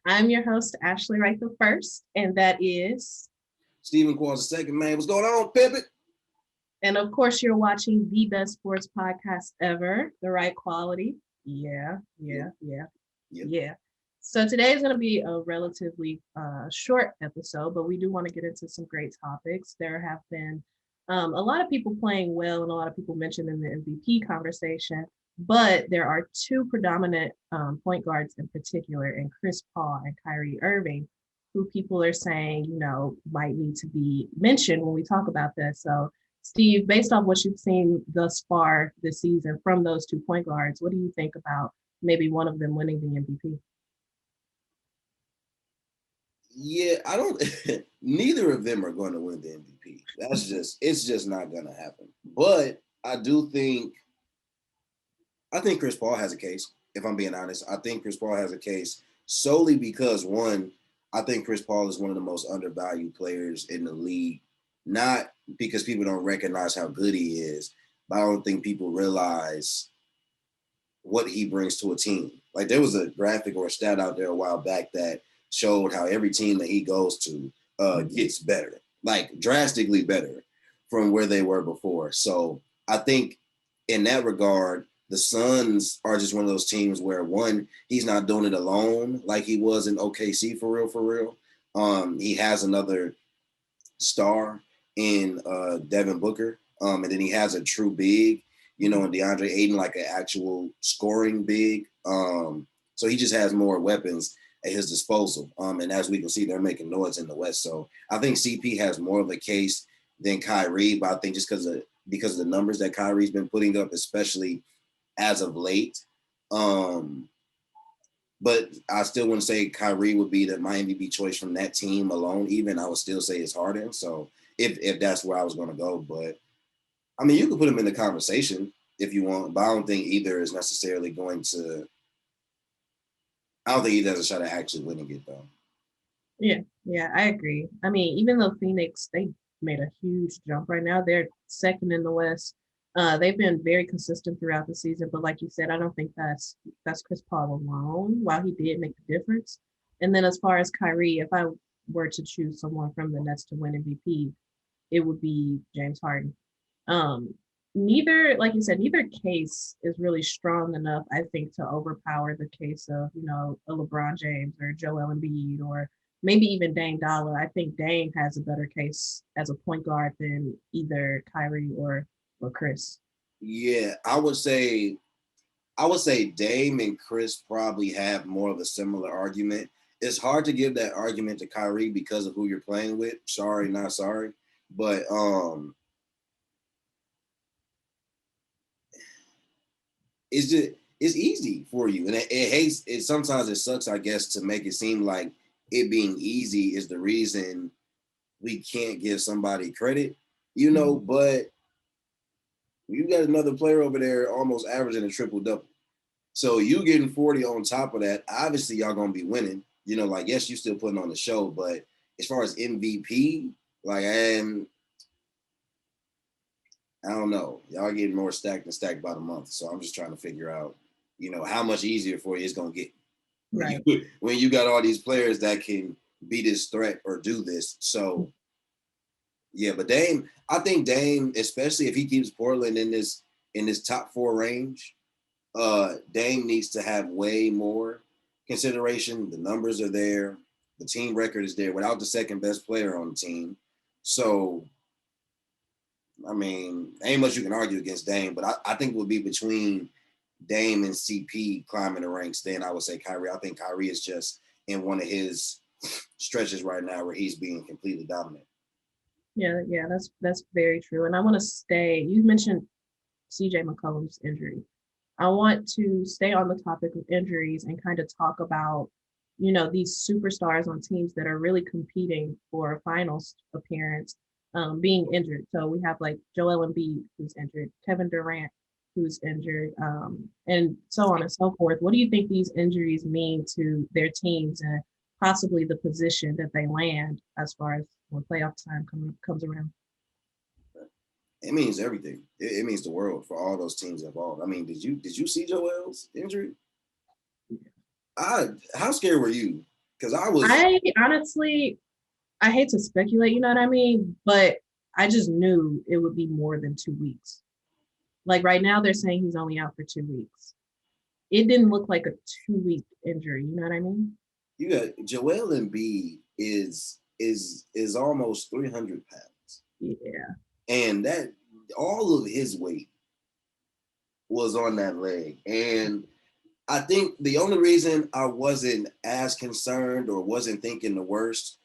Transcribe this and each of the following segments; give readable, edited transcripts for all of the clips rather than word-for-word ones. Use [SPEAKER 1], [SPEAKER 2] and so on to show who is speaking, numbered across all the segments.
[SPEAKER 1] I'm your host, Ashley Wright the First, and that is,
[SPEAKER 2] Stephen Qualls the second, man. What's going on, Pippin?
[SPEAKER 1] and of course, you're watching the best sports podcast ever, the Right Quality. Yeah,
[SPEAKER 2] Yep,
[SPEAKER 1] yeah, yeah,
[SPEAKER 2] yep.
[SPEAKER 1] yeah. So today is going to be a relatively short episode, but we do want to get into some great topics. There have been a lot of people playing well, and a lot of people mentioned in the MVP conversation. But there are two predominant point guards in particular, and Chris Paul and Kyrie Irving, who people are saying, might need to be mentioned when we talk about this. So, Steve, based on what you've seen thus far this season from those two point guards, what do you think about maybe one of them winning the MVP?
[SPEAKER 2] Yeah, I don't. Neither of them are going to win the MVP. It's just not going to happen. But I think Chris Paul has a case. If I'm being honest, I think Chris Paul has a case solely because one, I think Chris Paul is one of the most undervalued players in the league. Not because people don't recognize how good he is, but I don't think people realize what he brings to a team. Like there was a graphic or a stat out there a while back that showed how every team that he goes to gets better, like drastically better from where they were before. So I think in that regard, the Suns are just one of those teams where one, he's not doing it alone like he was in OKC for real, for real. He has another star in Devin Booker, and then he has a true big, and DeAndre Ayton like an actual scoring big. So he just has more weapons at his disposal. And as we can see, they're making noise in the West. So I think CP has more of a case than Kyrie, but I think just because of the numbers that Kyrie's been putting up, especially as of late. But I still wouldn't say Kyrie would be my MVP choice from that team alone. Even I would still say it's Harden. So if that's where I was going to go, but I mean, you could put him in the conversation if you want, but I don't think either is necessarily going to. I don't think either has a shot at actually winning it though.
[SPEAKER 1] Yeah, yeah, I agree. I mean, even though Phoenix, they made a huge jump right now, they're second in the West. They've been very consistent throughout the season, but like you said, I don't think that's Chris Paul alone. While he did make the difference, and then as far as Kyrie, if I were to choose someone from the Nets to win MVP, it would be James Harden. Um, neither, like you said, neither case is really strong enough, I think, to overpower the case of, a LeBron James or Joel Embiid or maybe even Dame Dollar. I think Dame has a better case as a point guard than either Kyrie or Chris.
[SPEAKER 2] Yeah, I would say Dame and Chris probably have more of a similar argument. It's hard to give that argument to Kyrie because of who you're playing with. Sorry, not sorry. But it's easy for you, and it hates it. Sometimes it sucks, I guess, to make it seem like it being easy is the reason we can't give somebody credit,
[SPEAKER 1] Mhm.
[SPEAKER 2] But you got another player over there almost averaging a triple double. So you getting 40 on top of that, obviously y'all gonna be winning. Like yes, you still putting on the show, but as far as MVP, like I don't know. Y'all getting more stacked and stacked by the month. So I'm just trying to figure out, how much easier for you it's gonna get when you
[SPEAKER 1] Right.
[SPEAKER 2] when you got all these players that can be this threat or do this. So yeah, but Dame, I think Dame, especially if he keeps Portland in this top four range, Dame needs to have way more consideration. The numbers are there, the team record is there without the second best player on the team. So I mean, ain't much you can argue against Dame, but I think it would be between Dame and CP climbing the ranks. Then I would say Kyrie. I think Kyrie is just in one of his stretches right now where he's being completely dominant.
[SPEAKER 1] Yeah, yeah, that's very true. And I want to stay. You mentioned CJ McCollum's injury. I want to stay on the topic of injuries and kind of talk about, these superstars on teams that are really competing for a finals appearance being injured. So we have like Joel Embiid who's injured, Kevin Durant who's injured, and so on and so forth. What do you think these injuries mean to their teams and possibly the position that they land as far as when playoff time comes around?
[SPEAKER 2] It means everything. It means the world for all those teams involved. I mean, did you see Joel's injury? How scared were you? Because I was
[SPEAKER 1] I honestly, I hate to speculate, you know what I mean? But I just knew it would be more than 2 weeks. Like right now, they're saying he's only out for 2 weeks. It didn't look like a 2 week injury, you know what I mean?
[SPEAKER 2] you got Joel Embiid is almost 300 pounds,
[SPEAKER 1] Yeah.
[SPEAKER 2] and that all of his weight was on that leg. And I think the only reason I wasn't as concerned or wasn't thinking the worst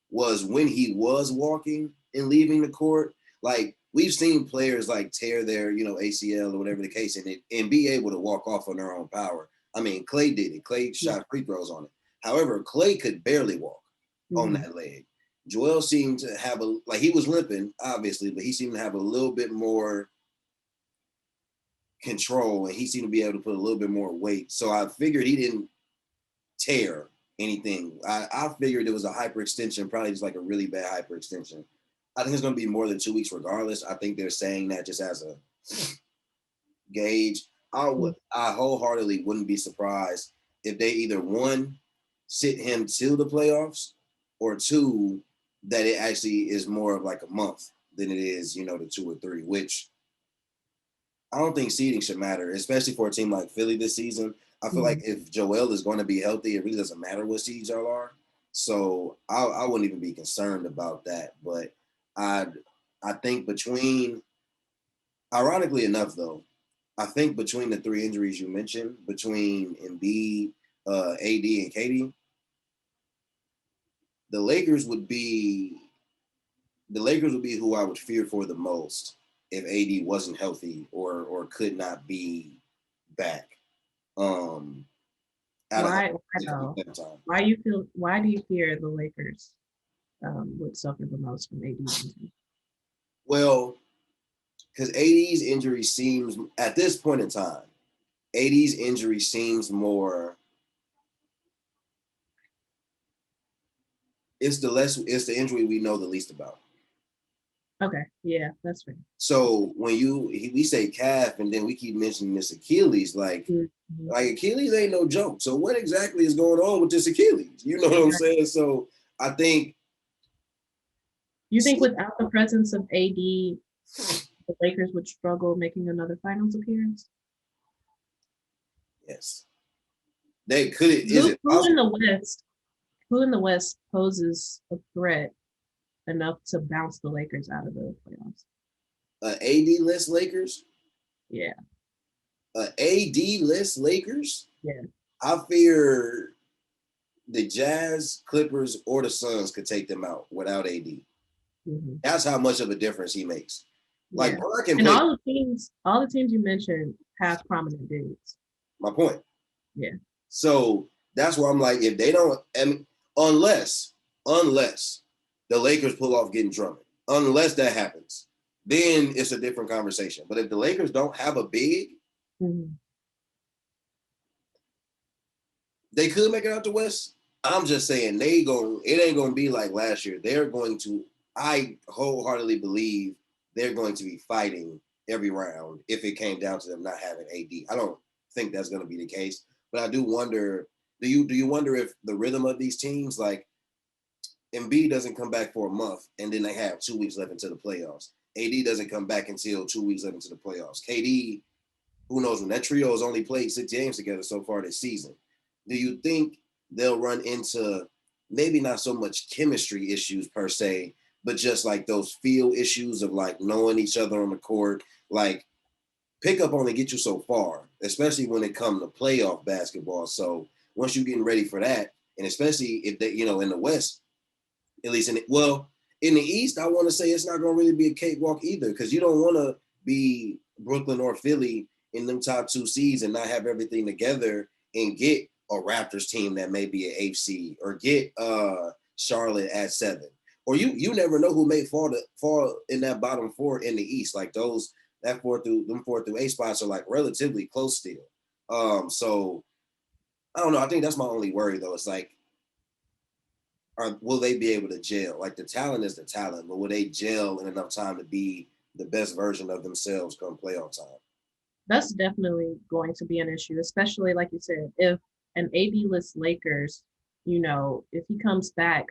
[SPEAKER 2] was when he was walking and leaving the court. Like we've seen players like tear their, ACL or whatever the case, and be able to walk off on their own power. I mean, Clay did it. Clay shot free throws on it. However, Clay could barely walk on that leg. Joel seemed to have he was limping, obviously, but he seemed to have a little bit more control, and he seemed to be able to put a little bit more weight. So I figured he didn't tear anything. I figured it was a hyperextension, probably just like a really bad hyperextension. I think it's going to be more than 2 weeks regardless. I think they're saying that just as a gauge. I wholeheartedly wouldn't be surprised if they either one, sit him till the playoffs, or two, that it actually is more of like a month than it is, the 2 or 3, which I don't think seeding should matter, especially for a team like Philly this season. I feel like if Joel is going to be healthy, it really doesn't matter what seeds y'all are. So I wouldn't even be concerned about that. But I think ironically enough, though, I think between the 3 injuries you mentioned, between Embiid, AD, and KD, the Lakers would be who I would fear for the most if AD wasn't healthy or could not be back.
[SPEAKER 1] Why though? Why do you fear the Lakers would suffer the most from AD's injury?
[SPEAKER 2] Well, because AD's injury seems at this point in time, AD's injury seems more. It's the injury we know the least about.
[SPEAKER 1] Okay, yeah, that's fair.
[SPEAKER 2] So when we say calf and then we keep mentioning this Achilles, like Achilles ain't no joke. So what exactly is going on with this Achilles? You know what I'm saying? So I think.
[SPEAKER 1] You think without the presence of AD, the Lakers would struggle making another finals appearance?
[SPEAKER 2] Yes. They could.
[SPEAKER 1] Who in the West? Who in the West poses a threat enough to bounce the Lakers out of the playoffs?
[SPEAKER 2] AD-less Lakers?
[SPEAKER 1] Yeah.
[SPEAKER 2] AD-less Lakers?
[SPEAKER 1] Yeah.
[SPEAKER 2] I fear the Jazz, Clippers, or the Suns could take them out without AD. That's how much of a difference he makes. Like, Bron can play.
[SPEAKER 1] All the teams you mentioned have prominent dudes.
[SPEAKER 2] My point.
[SPEAKER 1] Yeah.
[SPEAKER 2] So that's why I'm like, if they don't, unless the Lakers pull off getting Drummond, unless that happens, then it's a different conversation. But if the Lakers don't have a big, they could make it out the West. I'm just saying it ain't gonna be like last year. They're going to, I wholeheartedly believe they're going to be fighting every round if it came down to them not having AD. I don't think that's going to be the case, but I do wonder. Do you wonder if the rhythm of these teams, like Embiid doesn't come back for a month and then they have 2 weeks left into the playoffs. AD doesn't come back until 2 weeks left into the playoffs. KD, who knows, when that trio has only played 6 games together so far this season. Do you think they'll run into maybe not so much chemistry issues per se, but just like those feel issues of like knowing each other on the court? Like pickup only get you so far, especially when it comes to playoff basketball. So once you're getting ready for that, and especially if they, in the West, at least in the East, I want to say it's not going to really be a cakewalk either, because you don't want to be Brooklyn or Philly in them top 2 seeds and not have everything together and get a Raptors team that may be an 8th seed, or get Charlotte at 7, or you never know who may fall in that bottom 4 in the East. Like them 4 through 8 spots are like relatively close still. So I don't know. I think that's my only worry though. It's like, will they be able to gel? Like the talent is the talent, but will they gel in enough time to be the best version of themselves come playoff time?
[SPEAKER 1] That's definitely going to be an issue, especially like you said, if an AD-less Lakers if he comes back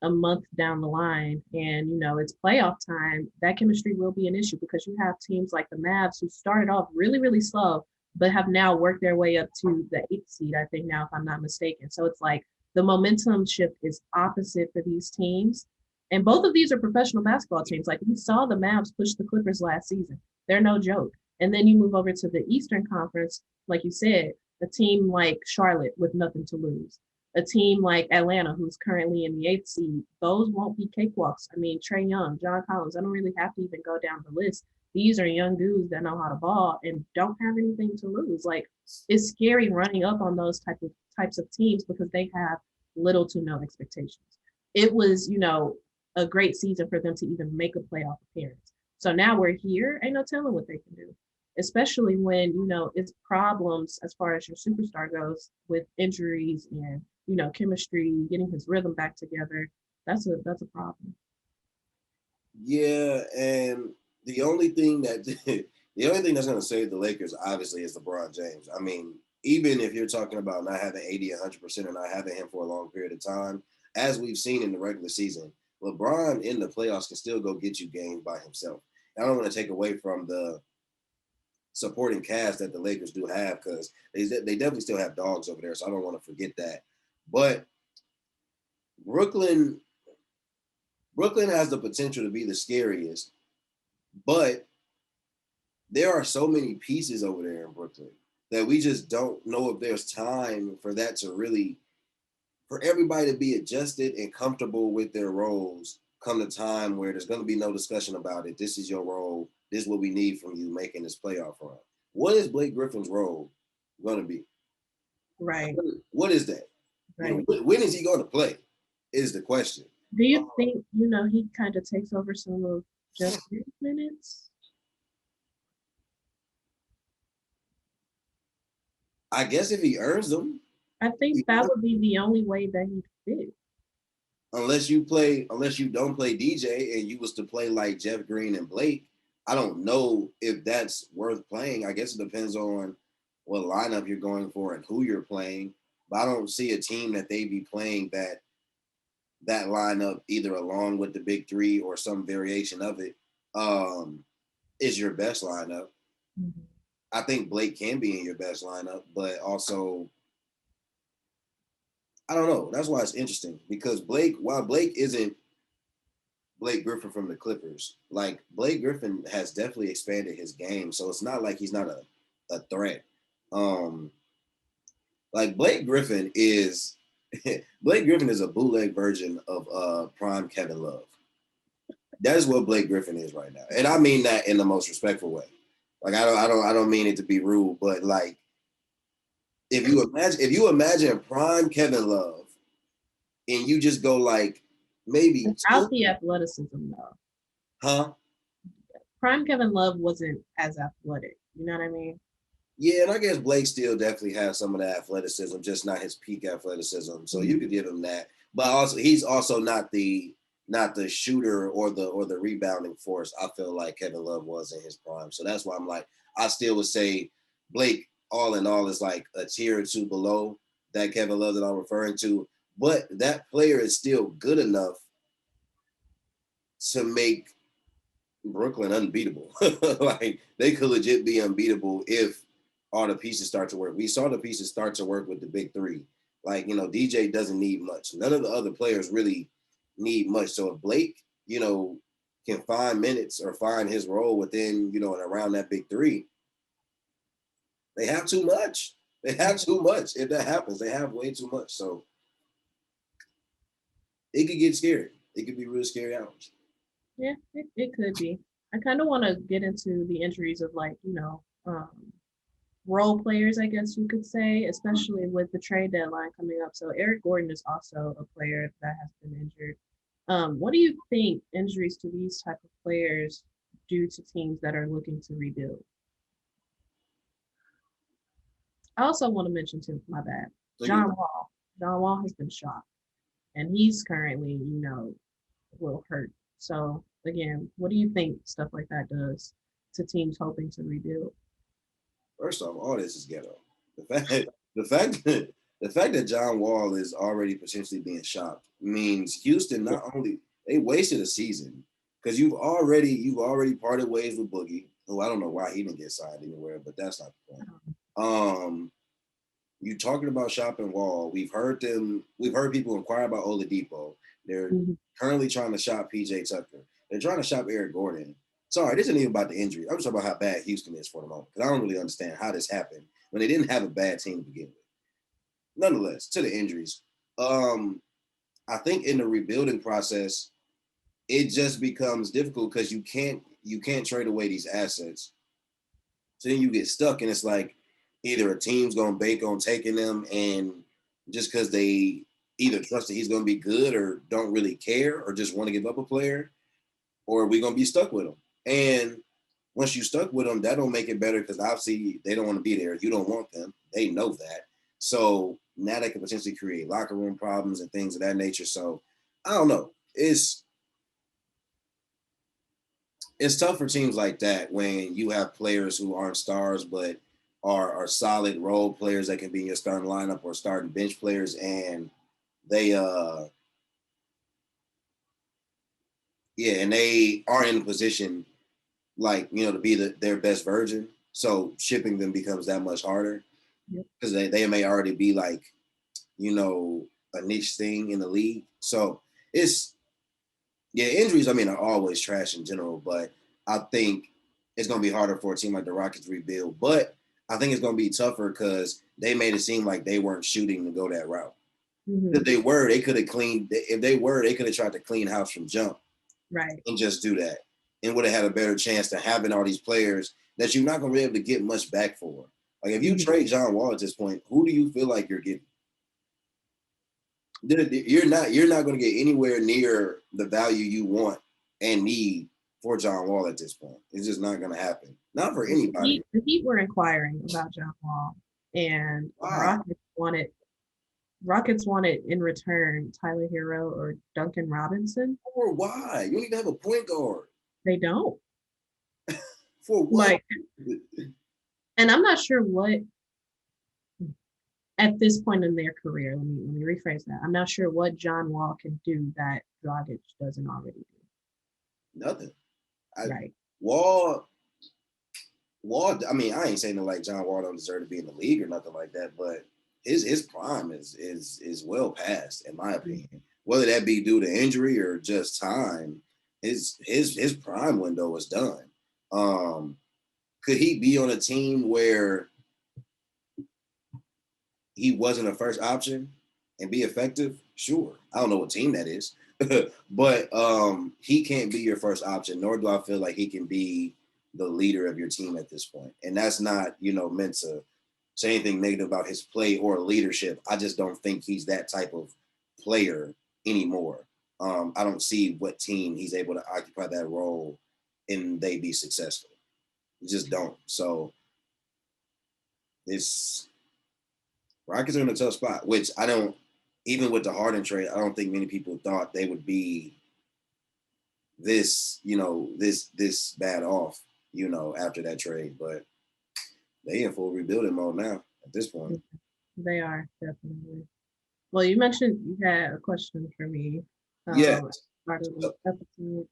[SPEAKER 1] a month down the line and it's playoff time, that chemistry will be an issue because you have teams like the Mavs who started off really, really slow, but have now worked their way up to the 8th seed, I think now, if I'm not mistaken. So it's like the momentum shift is opposite for these teams. And both of these are professional basketball teams. Like we saw the Mavs push the Clippers last season. They're no joke. And then you move over to the Eastern Conference, like you said, a team like Charlotte with nothing to lose, a team like Atlanta, who's currently in the 8th seed, those won't be cakewalks. I mean, Trae Young, John Collins, I don't really have to even go down the list. These are young dudes that know how to ball and don't have anything to lose. Like it's scary running up on those types of teams because they have little to no expectations. It was, a great season for them to even make a playoff appearance. So now we're here, ain't no telling what they can do, especially when, it's problems as far as your superstar goes with injuries and chemistry, getting his rhythm back together. That's a problem.
[SPEAKER 2] Yeah, and the only thing that the only thing that's going to save the Lakers obviously is LeBron James. I mean, even if you're talking about not having 80, 100% or not having him for a long period of time, as we've seen in the regular season, LeBron in the playoffs can still go get you games by himself. I don't want to take away from the supporting cast that the Lakers do have because they definitely still have dogs over there, so I don't want to forget that. But Brooklyn Brooklyn has the potential to be the scariest, but there are so many pieces over there in Brooklyn that we just don't know if there's time for that to really, for everybody to be adjusted and comfortable with their roles come the time where there's going to be no discussion about it. This is your role. This is what we need from you making this playoff run. What is Blake Griffin's role going to be?
[SPEAKER 1] Right.
[SPEAKER 2] What is that?
[SPEAKER 1] Right.
[SPEAKER 2] When is he going to play is the question.
[SPEAKER 1] Do you think, he kind of takes over some of Jeff Green's minutes?
[SPEAKER 2] I guess if he earns them,
[SPEAKER 1] I think that would be the only way that he fit.
[SPEAKER 2] unless you don't play DJ and you was to play like Jeff Green and Blake, I don't know if that's worth playing. I guess it depends on what lineup you're going for and who you're playing. But I don't see a team that they be playing that lineup either along with the big three or some variation of it is your best lineup. Mm-hmm. I think Blake can be in your best lineup, but also I don't know. That's why it's interesting because while Blake isn't Blake Griffin from the Clippers, like Blake Griffin has definitely expanded his game, so it's not like he's not a threat. Like Blake Griffin is Blake Griffin is a bootleg version of prime Kevin Love. That is what Blake Griffin is right now, and I mean that in the most respectful way. Like I don't mean it to be rude, but like if you imagine prime Kevin Love, and you just go like maybe
[SPEAKER 1] without the athleticism though,
[SPEAKER 2] huh?
[SPEAKER 1] Prime Kevin Love wasn't as athletic. You know what I mean?
[SPEAKER 2] Yeah, and I guess Blake still definitely has some of that athleticism, just not his peak athleticism. So you could give him that, but also he's also not the shooter or the rebounding force I feel like Kevin Love was in his prime. So that's why I'm like, I still would say Blake, all in all, is like a tier or two below that Kevin Love that I'm referring to. But that player is still good enough to make Brooklyn unbeatable. Like they could legit be unbeatable if all the pieces start to work. We saw the pieces start to work with the big three. Like, DJ doesn't need much. None of the other players really need much. So if Blake, can find minutes or find his role within, and around that big three, they have too much. They have too much. If that happens, they have way too much. So it could get scary. It could be really scary hours.
[SPEAKER 1] Yeah, it could be. I kind of want to get into the injuries of role players, I guess you could say, especially with the trade deadline coming up. So Eric Gordon is also a player that has been injured. What do you think injuries to these type of players do to teams that are looking to rebuild? I also want to mention too, my bad, John Wall. John Wall has been shot, and he's currently, will hurt. So again, what do you think stuff like that does to teams hoping to rebuild?
[SPEAKER 2] First off, all this is ghetto. The fact The fact that John Wall is already potentially being shopped means Houston not only they wasted a season because you've already parted ways with Boogie, who I don't know why he didn't get signed anywhere, but that's not the point. You talking about shopping Wall? We've heard people inquire about Oladipo. They're
[SPEAKER 1] Mhm.
[SPEAKER 2] currently trying to shop PJ Tucker. They're trying to shop Eric Gordon. Sorry, this isn't even about the injury. I'm just talking about how bad Houston is for the moment because I don't really understand how this happened when they didn't have a bad team to begin with. Nonetheless, to the injuries, um, I think in the rebuilding process, it just becomes difficult because you can't trade away these assets. So then you get stuck, and it's like either a team's gonna bank on taking them, and just because they either trust that he's gonna be good or don't really care or just want to give up a player, or are we gonna be stuck with him? And once you stuck with them, that don't make it better because obviously they don't want to be there. You don't want them. They know that. So now they can potentially create locker room problems and things of that nature. So I don't know. It's tough for teams like that when you have players who aren't stars but are solid role players that can be in your starting lineup or starting bench players, and they they aren't in a position like to be their best version. So shipping them becomes that much harder
[SPEAKER 1] Yep.
[SPEAKER 2] because they may already be like a niche thing in the league. So it's injuries. I mean, are always trash in general, but I think it's going to be harder for a team like the Rockets to rebuild. But I think it's going to be tougher because they made it seem like they weren't shooting to go that route. If
[SPEAKER 1] Mhm.
[SPEAKER 2] they were, they could have cleaned. If they were, they could have tried to clean house from jump
[SPEAKER 1] Right.
[SPEAKER 2] and just do that, and would have had a better chance to having all these players that you're not going to be able to get much back for. Like if you
[SPEAKER 1] Mhm.
[SPEAKER 2] trade John Wall at this point, who do you feel like you're getting? You're not going to get anywhere near the value you want and need for John Wall at this point. It's just not going to happen. Not for
[SPEAKER 1] Well,
[SPEAKER 2] anybody.
[SPEAKER 1] The Heat were inquiring about John Wall, and
[SPEAKER 2] Why?
[SPEAKER 1] Rockets wanted in return Tyler Hero or Duncan Robinson.
[SPEAKER 2] Or why? You don't even have a point guard.
[SPEAKER 1] They don't
[SPEAKER 2] For what?
[SPEAKER 1] like, and I'm not sure what at this point in their career. Let me rephrase that. I'm not sure what John Wall can do that Dragic doesn't already do.
[SPEAKER 2] Nothing. I
[SPEAKER 1] Right.
[SPEAKER 2] Wall Wall. I mean, I ain't saying that like John Wall don't deserve to be in the league or nothing like that, but his prime is well past, in my
[SPEAKER 1] Mhm.
[SPEAKER 2] opinion. Whether that be due to injury or just time, his prime window is done. Um, could he be on a team where he wasn't a first option and be effective? Sure. I don't know what team that is, but he can't be your first option. Nor do I feel like he can be the leader of your team at this point. And that's not meant to say anything negative about his play or leadership. I just don't think he's that type of player anymore. I don't see what team he's able to occupy that role and they be successful. You just don't. So it's Rockets are in a tough spot, which I don't. Even with the Harden trade, I don't think many people thought they would be this bad off, after that trade. But they in full rebuilding mode now at this point.
[SPEAKER 1] They are definitely. Well, you mentioned you had a question for me.
[SPEAKER 2] Yes.
[SPEAKER 1] At the start of the episode.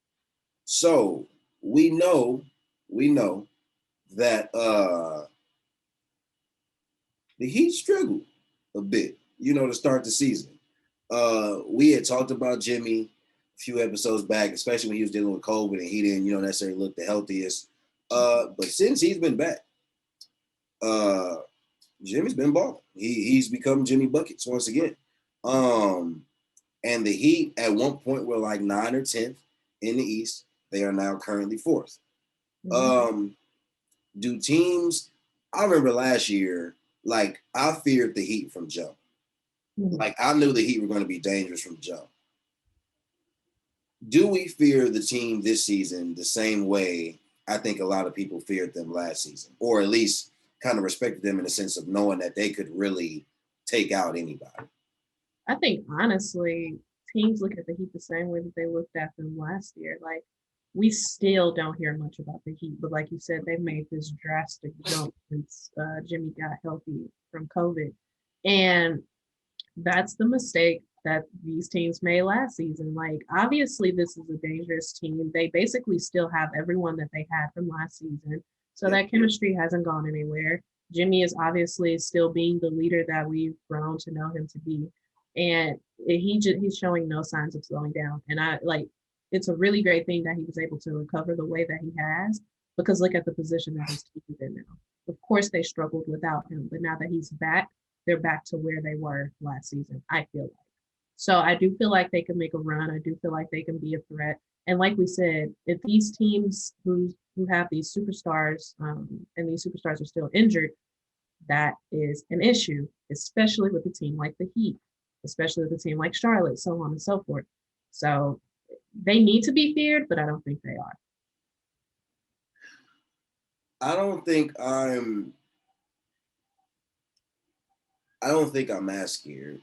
[SPEAKER 2] So we know that the Heat struggled a bit, to start the season. We had talked about Jimmy a few episodes back, especially when he was dealing with COVID and he didn't, necessarily look the healthiest. But since he's been back, uh, Jimmy's been balling. He's become Jimmy Buckets once again. And the Heat at one point were like 9th or 10th in the East. They are now currently 4th.
[SPEAKER 1] Mhm.
[SPEAKER 2] Um, do teams? I remember last year, like I feared the Heat from jump.
[SPEAKER 1] Mhm.
[SPEAKER 2] Like I knew the Heat were going to be dangerous from jump. Do we fear the team this season the same way I think a lot of people feared them last season, or at least kind of respected them in the sense of knowing that they could really take out anybody?
[SPEAKER 1] I think honestly, teams look at the Heat the same way that they looked at them last year. Like we still don't hear much about the Heat, but like you said, they've made this drastic jump since Jimmy got healthy from COVID, and That's the mistake that these teams made last season. Like, obviously, this is a dangerous team. They basically still have everyone that they had from last season. So
[SPEAKER 2] Yep.
[SPEAKER 1] that chemistry hasn't gone anywhere. Jimmy is obviously still being the leader that we've grown to know him to be. And he's showing no signs of slowing down. And I like it's a really great thing that he was able to recover the way that he has because look at the position that his team is in now. Of course, they struggled without him, but now that he's back, they're back to where they were last season, I feel like. So I do feel like they can make a run. I do feel like they can be a threat. And like we said, if these teams who have these superstars and these superstars are still injured, that is an issue, especially with a team like the Heat, especially with a team like Charlotte, so on and so forth. So they need to be feared, but I don't think they are.
[SPEAKER 2] I don't think I'm. I don't think I'm as scared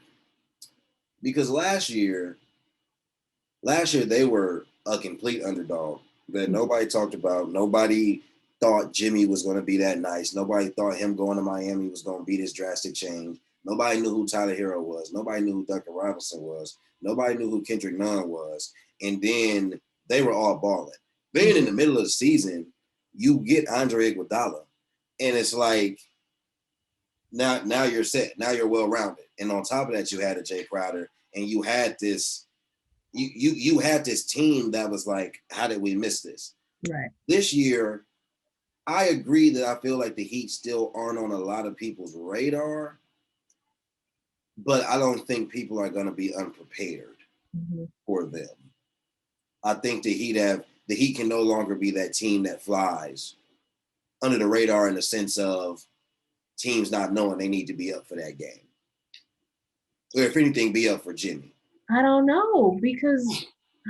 [SPEAKER 2] because last year they were a complete underdog that nobody talked about. Nobody thought Jimmy was going to be that nice. Nobody thought him going to Miami was going to be this drastic change. Nobody knew who Tyler Hero was. Nobody knew who Duncan Robinson was. Nobody knew who Kendrick Nunn was. And then they were all balling. Being in the middle of the season, you get Andre Iguodala, and it's like now you're set. Now you're well rounded. And on top of that, you had a Jay Crowder, and you had this you had this team that was like, how did we miss this?
[SPEAKER 1] Right.
[SPEAKER 2] This year, I agree that I feel like the Heat still aren't on a lot of people's radar, but I don't think people are going to be unprepared for them. I think the Heat can no longer be that team that flies under the radar in the sense of teams not knowing they need to be up for that game. Or if anything, be up for Jimmy.
[SPEAKER 1] I don't know because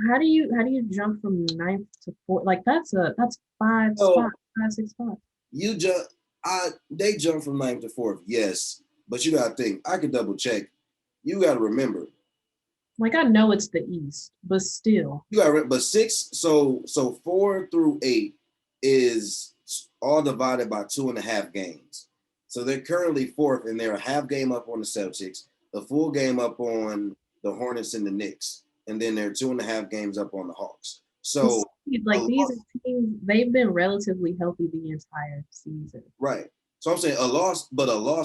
[SPEAKER 1] how do you jump from ninth to fourth? Like that's five
[SPEAKER 2] So
[SPEAKER 1] spots, 5, 6 spots.
[SPEAKER 2] you just they jump from ninth to fourth, yes, but you gotta think. I could double check. You gotta remember.
[SPEAKER 1] Like I know it's the East, but still.
[SPEAKER 2] You gotta but six. So 4 through 8 is all divided by 2.5 games. So they're currently fourth, and they're a half game up on the Celtics, a full game up on the Hornets and the Knicks, and then they're 2.5 games up on the Hawks. So
[SPEAKER 1] Like these teams, they've been relatively healthy the entire season.
[SPEAKER 2] right. So I'm saying a loss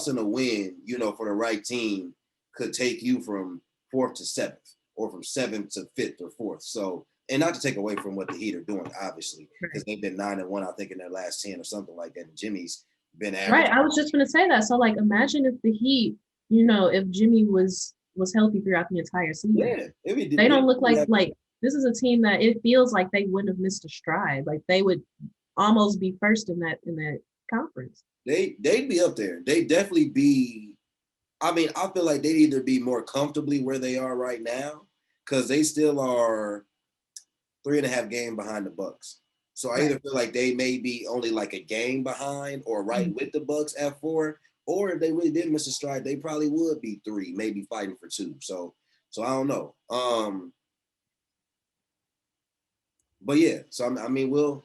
[SPEAKER 2] and a win, for the right team could take you from fourth to seventh, or from seventh to fifth or fourth. So, and not to take away from what the Heat are doing, obviously, because they've been 9-1, I think, in their last 10 or something like that. And Jimmy's been average.
[SPEAKER 1] Right. I was just gonna say that. So like imagine if the Heat, if Jimmy was healthy throughout the entire season.
[SPEAKER 2] Yeah.
[SPEAKER 1] They don't look like this is a team that it feels like they wouldn't have missed a stride. Like they would almost be first in that conference.
[SPEAKER 2] They'd be up there. They'd definitely be. I mean, I feel like they'd either be more comfortably where they are right now, because they still are 3.5 games behind the Bucks. So I either feel like they may be only like a game behind or right with the Bucks at 4, or if they really did miss a stride, they probably would be 3, maybe fighting for 2. So I don't know. But yeah, so I mean, we'll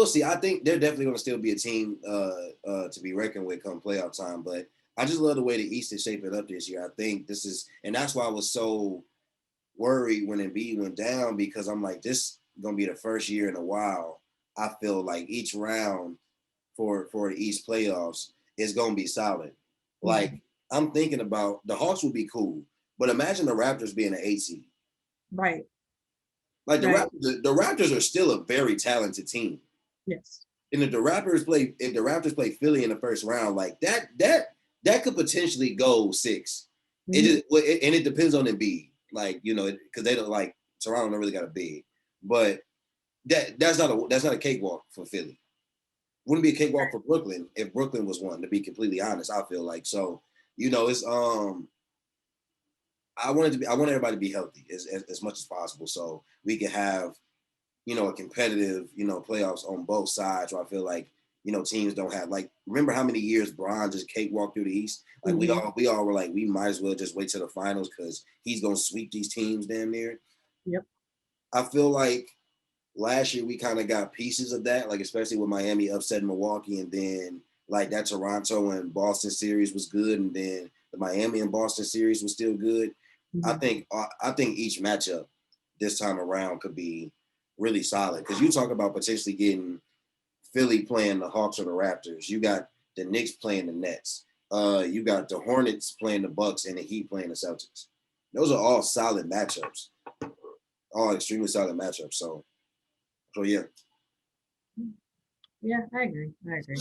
[SPEAKER 2] see. I think they're definitely going to still be a team to be reckoned with come playoff time. But I just love the way the East is shaping up this year. I think this is, and that's why I was so worried when Embiid went down, because I'm like, this is going to be the first year in a while. I feel like each round for the East playoffs is going to be solid. Like, I'm thinking about the Hawks will be cool, but imagine the Raptors being an 8 seed.
[SPEAKER 1] Right.
[SPEAKER 2] Like the Raptors are still a very talented team.
[SPEAKER 1] Yes.
[SPEAKER 2] And if the Raptors play Philly in the first round, like that could potentially go 6. And it depends on Embiid, like, because they don't, like, Toronto don't really got a big, but that's not a cakewalk for Philly. Wouldn't be a cakewalk for Brooklyn if Brooklyn was one, to be completely honest. I feel like, so, it's I want everybody to be healthy as much as possible, so we can have, a competitive, playoffs on both sides, where I feel like, teams don't have, like, remember how many years Bron just cakewalked through the East? Like, we all were like, we might as well just wait to the finals because he's going to sweep these teams damn near.
[SPEAKER 1] Yep.
[SPEAKER 2] I feel like last year we kind of got pieces of that, like, especially with Miami upsetting Milwaukee, and then, like, that Toronto and Boston series was good, and then the Miami and Boston series was still good. I
[SPEAKER 1] Mhm.
[SPEAKER 2] think each matchup this time around could be really solid because you talk about potentially getting Philly playing the Hawks or the Raptors. You got the Knicks playing the Nets. You got the Hornets playing the Bucks and the Heat playing the Celtics. Those are all solid matchups, all extremely solid matchups. So yeah.
[SPEAKER 1] Yeah, I agree. I agree.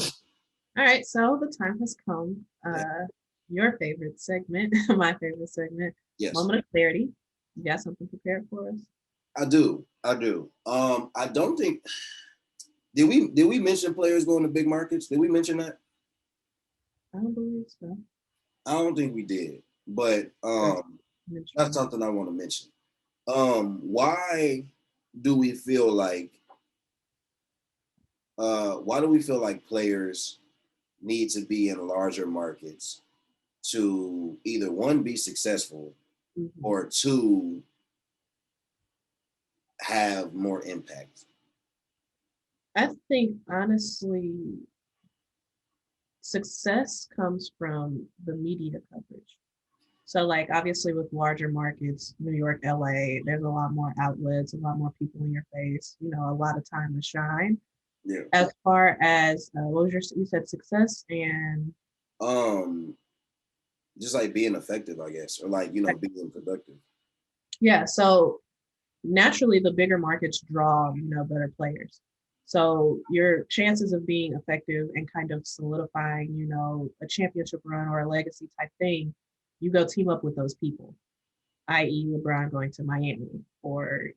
[SPEAKER 1] All right, so the time has come.
[SPEAKER 2] Yeah.
[SPEAKER 1] Your favorite segment, my favorite segment,
[SPEAKER 2] Yes,
[SPEAKER 1] moment of clarity. You got something prepared for us?
[SPEAKER 2] I do. I do. I don't think did we mention players going to big markets? Did we mention that?
[SPEAKER 1] I don't believe so.
[SPEAKER 2] I don't think we did, but
[SPEAKER 1] That's
[SPEAKER 2] that's
[SPEAKER 1] mentioned.
[SPEAKER 2] something I want to mention. Why do we feel like players need to be in larger markets to either one be successful
[SPEAKER 1] Mhm.
[SPEAKER 2] or two have more impact?
[SPEAKER 1] I think honestly, success comes from the media coverage. So, like, obviously, with larger markets, New York, LA, there's a lot more outlets, a lot more people in your face, a lot of time to shine.
[SPEAKER 2] Yeah.
[SPEAKER 1] As far as what was you said success and
[SPEAKER 2] Um, just like being effective, I guess, or like being productive.
[SPEAKER 1] yeah, so naturally the bigger markets draw, better players. So your chances of being effective and kind of solidifying, a championship run or a legacy type thing, you go team up with those people, i.e. LeBron going to Miami or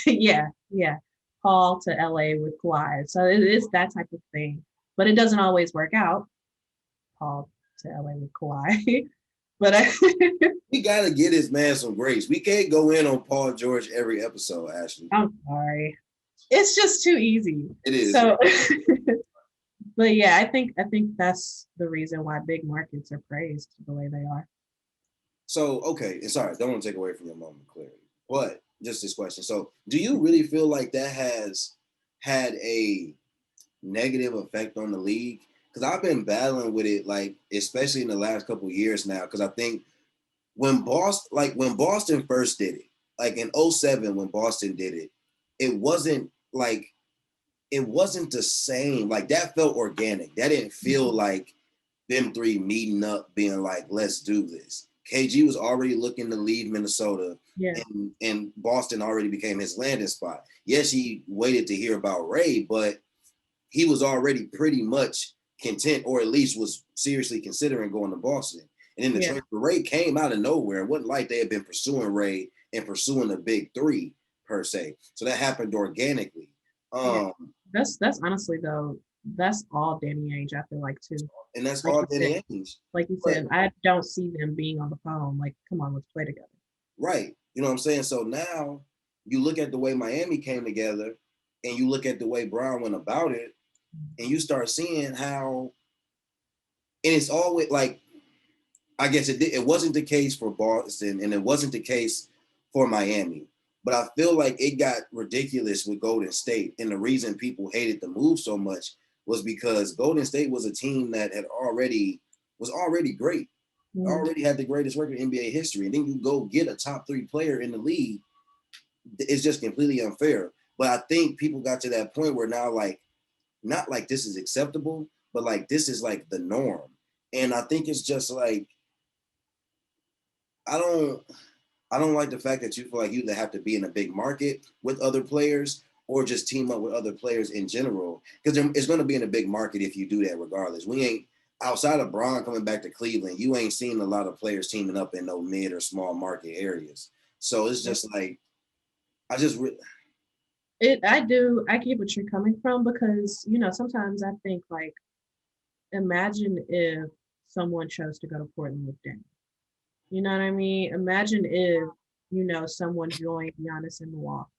[SPEAKER 1] yeah, yeah, Paul to LA with Kawhi. So it is that type of thing. But it doesn't always work out. Paul to LA with Kawhi. but I
[SPEAKER 2] We gotta get this man some grace. We can't go in on Paul George every episode, Ashley.
[SPEAKER 1] I'm sorry. It's just too easy.
[SPEAKER 2] It is.
[SPEAKER 1] So but yeah, I think that's the reason why big markets are praised the way they are.
[SPEAKER 2] So okay, and sorry, don't want to take away from your moment of clarity, but just this question. So, do you really feel like that has had a negative effect on the league? Because I've been battling with it, like especially in the last couple of years now. Because I think when Boston first did it, like in '07 when Boston did it, it wasn't like it wasn't the same. Like that felt organic. That didn't feel like them three meeting up, being like, let's do this. KG was already looking to leave Minnesota,
[SPEAKER 1] Yeah,
[SPEAKER 2] and Boston already became his landing spot. Yes, he waited to hear about Ray, but he was already pretty much content, or at least was seriously considering going to Boston. And then the
[SPEAKER 1] yeah,
[SPEAKER 2] trade for Ray came out of nowhere. It wasn't like they had been pursuing Ray and pursuing the big three per se. So that happened organically.
[SPEAKER 1] yeah.
[SPEAKER 2] Um,
[SPEAKER 1] That's honestly though, that's all Danny Ainge, I feel like too.
[SPEAKER 2] and that's
[SPEAKER 1] Like
[SPEAKER 2] all
[SPEAKER 1] you said,
[SPEAKER 2] Danny Ainge.
[SPEAKER 1] like you
[SPEAKER 2] But
[SPEAKER 1] said, I don't see them being on the phone. Like, come on, let's play together.
[SPEAKER 2] right. You know what I'm saying? So now you look at the way Miami came together and you look at the way Brown went about it, and you start seeing how, and it's always like, I guess it wasn't the case for Boston and it wasn't the case for Miami. But I feel like it got ridiculous with Golden State. And the reason people hated the move so much was because Golden State was a team that was already great,
[SPEAKER 1] Mm,
[SPEAKER 2] already had the greatest record in NBA history. And then you go get a top three player in the league. It's just completely unfair. But I think people got to that point where now, like, not like this is acceptable, but like this is like the norm. And I think it's just like, I don't I don't like the fact that you feel like you either have to be in a big market with other players or just team up with other players in general. Because it's going to be in a big market if you do that regardless. We ain't, outside of Braun coming back to Cleveland, you ain't seen a lot of players teaming up in no mid or small market areas. So it's
[SPEAKER 1] yeah.
[SPEAKER 2] just like, I just,
[SPEAKER 1] I get what you're coming from because, sometimes I think like imagine if someone chose to go to Portland with Danny. You know what I mean? Imagine if, someone joined Giannis in Milwaukee.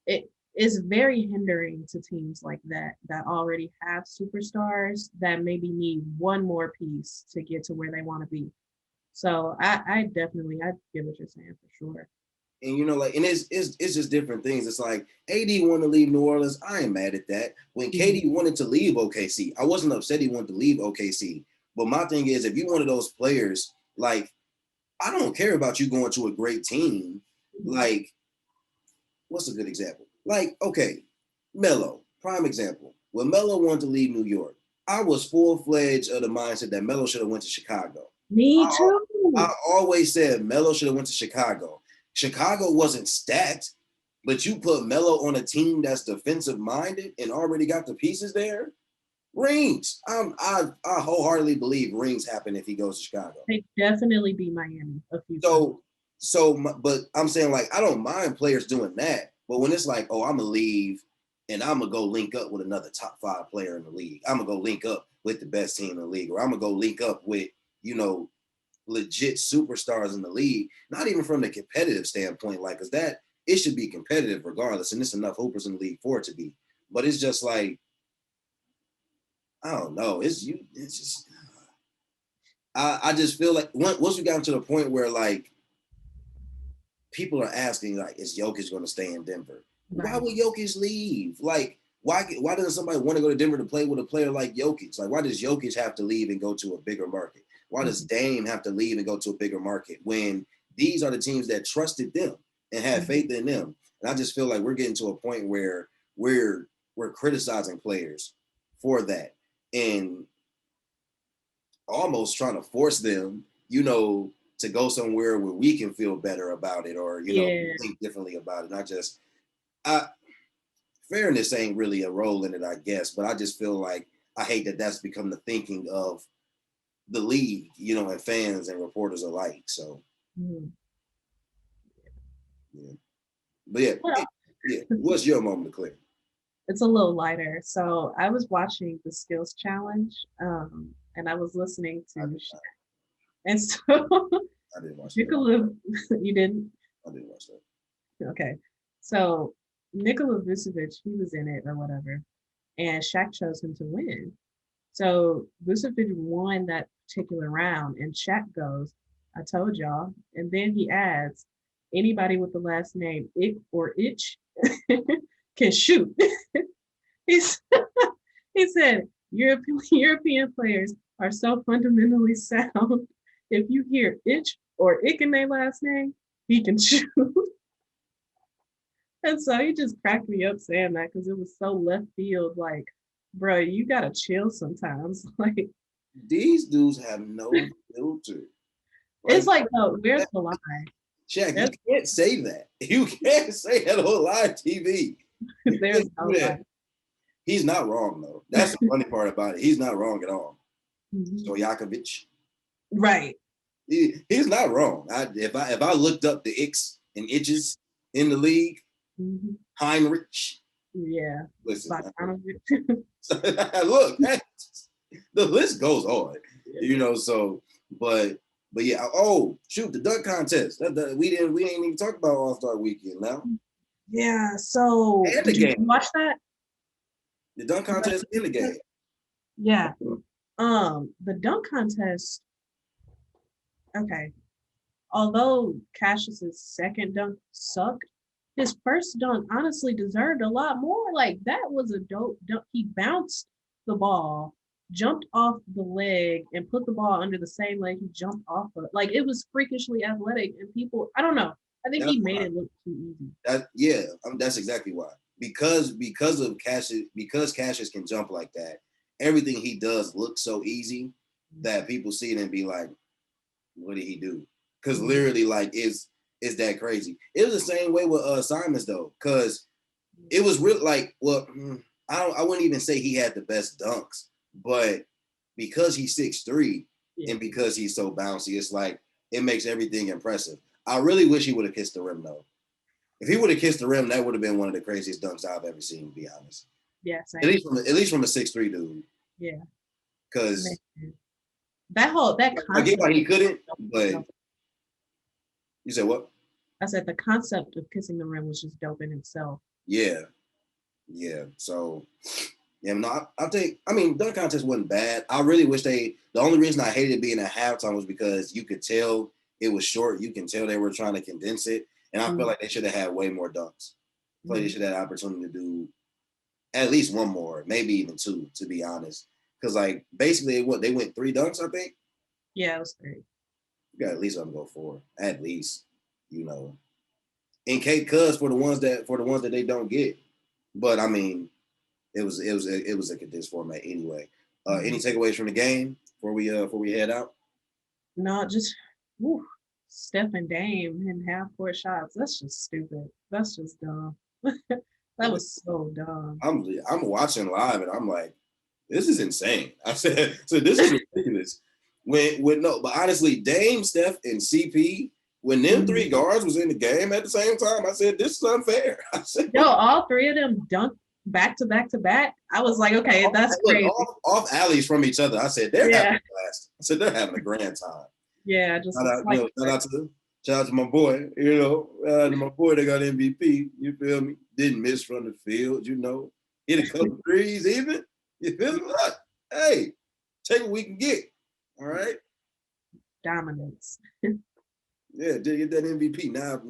[SPEAKER 1] It is very hindering to teams like that already have superstars that maybe need one more piece to get to where they want to be. So I get what you're saying for sure.
[SPEAKER 2] and like, and it's just different things. It's like AD wanted to leave New Orleans. I ain't mad at that. When
[SPEAKER 1] Mhm.
[SPEAKER 2] KD wanted to leave OKC, I wasn't upset he wanted to leave OKC. But my thing is, if you're one of those players, like, I don't care about you going to a great team. Like, what's a good example? Like, okay, Melo, prime example. When Melo wanted to leave New York, I was full-fledged of the mindset that Melo should have went to Chicago.
[SPEAKER 1] Me too.
[SPEAKER 2] I always said Melo should have went to Chicago. Chicago wasn't stacked, but you put Melo on a team that's defensive-minded and already got the pieces there. Rings. I wholeheartedly believe rings happen if he goes to Chicago.
[SPEAKER 1] They definitely beat Miami a few
[SPEAKER 2] times. But I'm saying, like, I don't mind players doing that. But when it's like, oh, I'm going to leave and I'm going to go link up with another top 5 player in the league. I'm going to go link up with the best team in the league. Or I'm going to go link up with, legit superstars in the league. Not even from the competitive standpoint, like, because that, it should be competitive regardless. And there's enough hoopers in the league for it to be. But it's just like, I don't know. It's just, I just feel like once we got to the point where, like, people are asking, like, is Jokic going to stay in Denver? Right. Why would Jokic leave? Like, why doesn't somebody want to go to Denver to play with a player like Jokic? Like, why does Jokic have to leave and go to a bigger market? Why does Dame have to leave and go to a bigger market when these are the teams that trusted them and had faith in them? And I just feel like we're getting to a point where we're criticizing players for that and almost trying to force them, to go somewhere where we can feel better about it or, think differently about it. And fairness ain't really a role in it, I guess, but I just feel like I hate that that's become the thinking of the league, and fans and reporters alike. So, yeah. But yeah. What's your moment of clarity?
[SPEAKER 1] It's a little lighter. So I was watching the skills challenge, and I was listening to Shaq. And so
[SPEAKER 2] I didn't watch that.
[SPEAKER 1] You didn't?
[SPEAKER 2] I didn't watch that.
[SPEAKER 1] Okay. So Nikola Vucevic, he was in it or whatever, and Shaq chose him to win. So Vucevic won that particular round, and Shaq goes, I told y'all. And then he adds, anybody with the last name Ick or Itch can shoot. he said, European players are so fundamentally sound. If you hear Itch or Ick in their last name, he can shoot. And so he just cracked me up saying that because it was so left field. Like, bro, you gotta chill sometimes. Like,
[SPEAKER 2] these dudes have no filter.
[SPEAKER 1] It's like, no, where's the line?
[SPEAKER 2] Shaq, you can't say that. You can't say that on live TV.
[SPEAKER 1] There's no line.
[SPEAKER 2] He's not wrong though. That's the funny part about it. He's not wrong at all. Stojakovic.
[SPEAKER 1] Right.
[SPEAKER 2] He's not wrong. If I looked up the icks and itches in the league, Heinrich.
[SPEAKER 1] Yeah.
[SPEAKER 2] Listen. Look, the list goes on. So but yeah. Oh, shoot, the dunk contest. We didn't even talk about All-Star Weekend now.
[SPEAKER 1] Yeah. So
[SPEAKER 2] and the game.
[SPEAKER 1] You watch that?
[SPEAKER 2] The dunk contest in the game.
[SPEAKER 1] Yeah. The dunk contest. Okay. Although Cassius's second dunk sucked, his first dunk honestly deserved a lot more. Like, that was a dope dunk. He bounced the ball, jumped off the leg, and put the ball under the same leg he jumped off of. Like, it was freakishly athletic, and people, I don't know. I think he made it look too easy.
[SPEAKER 2] That's exactly why. Because Cassius can jump like that, everything he does looks so easy that people see it and be like, what did he do? Because literally, like, it's that crazy. It was the same way with Simons though, because it was real. Like, well, I wouldn't even say he had the best dunks, but because he's 6'3" and because he's so bouncy, it's like it makes everything impressive. I really wish he would have kissed the rim though. If he would have kissed the rim, that would have been one of the craziest dunks I've ever seen, to be honest.
[SPEAKER 1] Yeah, same.
[SPEAKER 2] At least from a 6'3" dude.
[SPEAKER 1] Yeah.
[SPEAKER 2] Because
[SPEAKER 1] that concept.
[SPEAKER 2] I get why he couldn't, but you said what?
[SPEAKER 1] I said the concept of kissing the rim was just dope in itself.
[SPEAKER 2] Yeah. So, no, I mean, dunk contest wasn't bad. I really wish the only reason I hated being at halftime was because you could tell it was short. You can tell they were trying to condense it. And I feel like they should have had way more dunks. I feel like they should have had an opportunity to do at least one more, maybe even two, to be honest. Because like basically what they went 3 dunks, I think.
[SPEAKER 1] Yeah, it was 3.
[SPEAKER 2] You got at least let them go 4. At least, you know. In case cuz for the ones that they don't get. But I mean, it was a condensed format anyway. Any takeaways from the game before we head out?
[SPEAKER 1] No, just whew, Steph and Dame and half court shots. That's just stupid. That's just dumb. That was so dumb.
[SPEAKER 2] I'm watching live and I'm like, this is insane. I said, so this is ridiculous. But honestly, Dame, Steph, and CP, when them 3 guards was in the game at the same time, I said, this is unfair. I said,
[SPEAKER 1] Yo, all 3 of them dunked back to back to back. I was like, okay, that's crazy.
[SPEAKER 2] Off alleys from each other. I said, they're having a blast. I said, they're having a grand time.
[SPEAKER 1] Yeah, just
[SPEAKER 2] shout out to my boy, my boy that got MVP, you feel me? Didn't miss from the field, hit a couple threes even. You feel me? Hey, take what we can get. All right.
[SPEAKER 1] Dominance.
[SPEAKER 2] Yeah, get that MVP. Now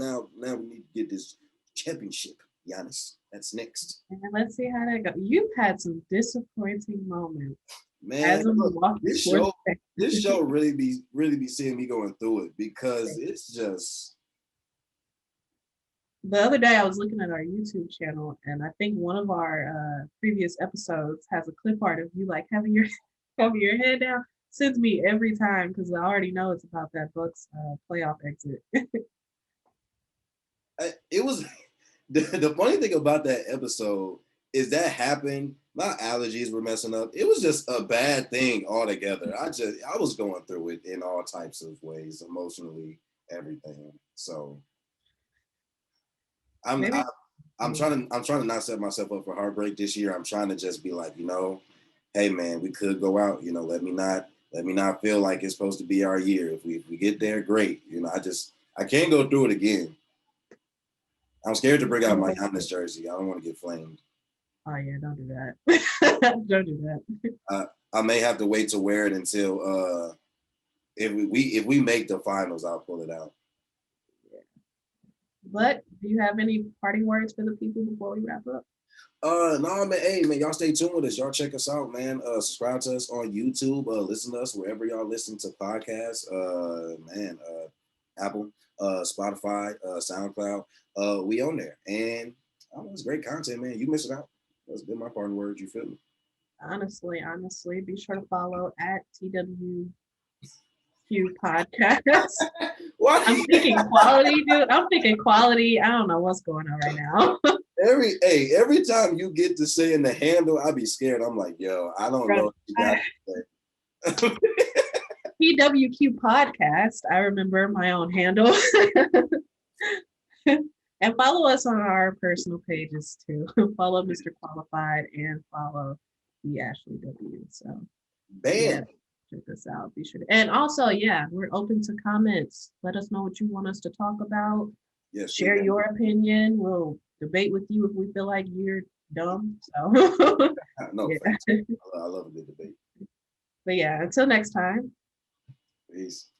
[SPEAKER 2] we need to get this championship, Giannis. That's next.
[SPEAKER 1] And let's see how that goes. You've had some disappointing moments.
[SPEAKER 2] Man, this show really be seeing me going through it because it's just.
[SPEAKER 1] The other day I was looking at our YouTube channel and I think one of our previous episodes has a clip art of you like having your head down. Sends me every time because I already know it's about that Bucks playoff exit.
[SPEAKER 2] It was the funny thing about that episode is that happened. My allergies were messing up. It was just a bad thing altogether. I was going through it in all types of ways, emotionally, everything. So I'm trying to not set myself up for heartbreak this year. I'm trying to just be like, hey man, we could go out. Let me not feel like it's supposed to be our year. If we get there, great. I can't go through it again. I'm scared to bring out my Giannis jersey. I don't want to get flamed.
[SPEAKER 1] Oh yeah, don't do that. Don't do that.
[SPEAKER 2] I may have to wait to wear it until if we make the finals, I'll pull it out.
[SPEAKER 1] Yeah. But do you have any parting words for the people before we wrap up?
[SPEAKER 2] No, man. Hey, man, y'all stay tuned with us. Y'all check us out, man. Subscribe to us on YouTube. Listen to us wherever y'all listen to podcasts. Apple, Spotify, SoundCloud. We on there, and it's great content, man. You miss it out. That's been my parting words. You feel me?
[SPEAKER 1] Honestly, be sure to follow at TWQ Podcast.
[SPEAKER 2] What?
[SPEAKER 1] I'm thinking quality, dude. I'm thinking quality. I don't know what's going on right now.
[SPEAKER 2] Every time you get to saying the handle, I be scared. I'm like, yo, I don't know.
[SPEAKER 1] TWQ Podcast. I remember my own handle. And follow us on our personal pages too. Follow Mr. Qualified and follow the Ashley W. So,
[SPEAKER 2] bam.
[SPEAKER 1] Check us out. Be sure to, and also, we're open to comments. Let us know what you want us to talk about.
[SPEAKER 2] Yes,
[SPEAKER 1] share your opinion. We'll debate with you if we feel like you're dumb. So,
[SPEAKER 2] no, I love a good debate.
[SPEAKER 1] But until next time.
[SPEAKER 2] Peace.